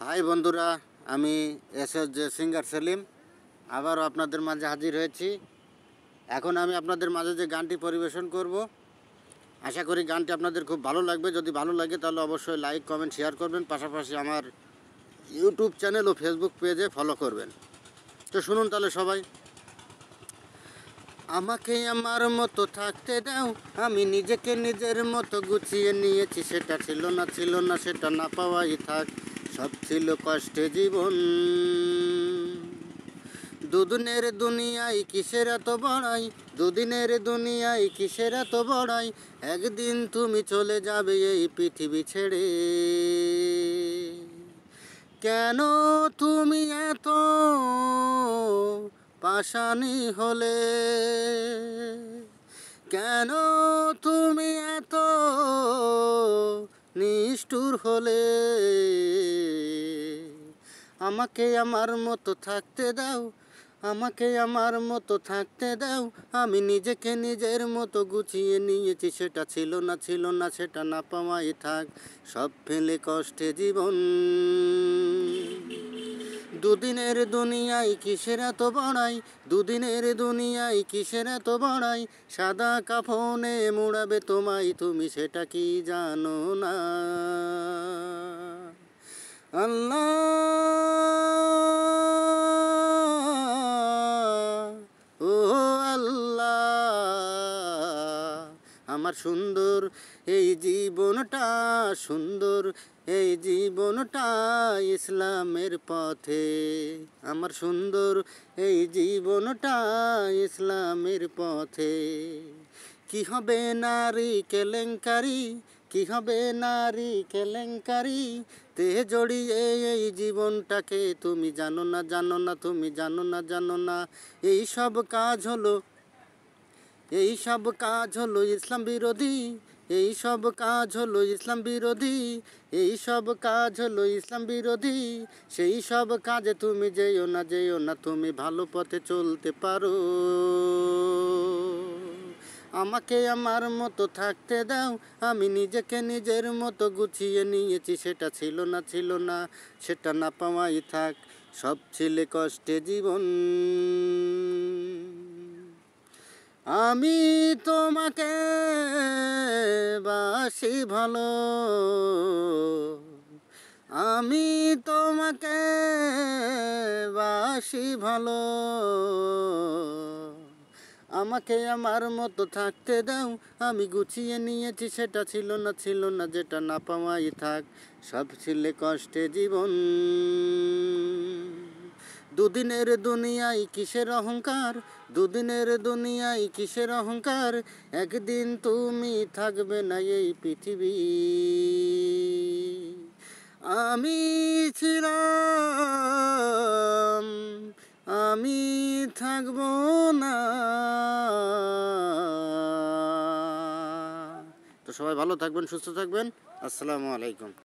High বন্ধুরা, আমি এসএসজে singer Selim আবারও আপনাদের মাঝে হাজির হয়েছি। এখন আমি আপনাদের মাঝে যে গানটি পরিবেশন করব, আশা করি গানটি আপনাদের খুব ভালো লাগবে। যদি ভালো লাগে তাহলে অবশ্যই লাইক, কমেন্ট, শেয়ার করবেন। পাশাপাশি আমার ইউটিউব চ্যানেল ও ফেসবুক পেজে ফলো করবেন। তো শুনুন তাহলে সবাই। আমাকে আমার মতো থাকতে দাও, আমি নিজেকে নিজের মতো গুছিয়ে নিয়েছি। সেটা ছিল না, সেটা না পাওয়াই থাক। সব ছিল কষ্টে জীবন। দুদিনের দুনিয়ায় কিসের এত বড়াই, দুদিনের দুনিয়ায় কিসের এত বড়াই। একদিন তুমি চলে যাবে এই পৃথিবী ছেড়ে। কেন তুমি এত পাষাণী হলে, কেন তুমি এত নিষ্ঠুর হলে। আমাকে আমার মতো থাকতে দাও, আমাকে আমার মতো থাকতে দাও। আমি নিজেকে নিজের মতো গুছিয়ে নিয়েছি। সেটা ছিল না, সেটা না পাওয়াই থাক। সব ফেলে কষ্টে জীবন। দুদিনের দুনিয়ায় কিসের এত বড়াই, দুদিনের দুনিয়ায় কিসের এত বড়াই। সাদা কাফনে মুড়াবে তোমায়, তুমি সেটা কি জানো না। আল্লাহ, ও আল্লাহ, আমার সুন্দর এই জীবনটা, সুন্দর এই জীবনটা ইসলামের পথে। আমার সুন্দর এই জীবনটা ইসলামের পথে। কি হবে নারী কেলেঙ্কারি, কি হবে নারী কেলেঙ্কারি। তে জড়িয়ে এই জীবনটাকে তুমি জানো না, তুমি জানো না। এই সব কাজ হলো, এই সব কাজ হলো ইসলাম বিরোধী, এই সব কাজ হলো ইসলাম বিরোধী, এই সব কাজ হলো ইসলাম বিরোধী। সেই সব কাজে তুমি যেও না, তুমি ভালো পথে চলতে পারো। আমাকে আমার মতো থাকতে দাও, আমি নিজেকে নিজের মতো গুছিয়ে নিয়েছি। সেটা ছিল না, সেটা না পাওয়াই থাক। সব ছিলে কষ্টে জীবন। আমি তোমাকে বাসি ভালো, আমি তোমাকে বাসি ভালো। আমাকে আমার মতো থাকতে দাও, আমি গুছিয়ে নিয়েছি। সেটা ছিল না, যেটা না পাওয়াই থাক। সব ছিলে কষ্টে জীবন। দুদিনের দুনিয়ায় কিসের অহংকার, দুদিনের দুনিয়ায় কিসের অহংকার। একদিন তুমি থাকবে না এই পৃথিবী। আমি ছিলাম, আমি থাকবো না। তো সবাই ভালো থাকবেন, সুস্থ থাকবেন। আসসালামু আলাইকুম।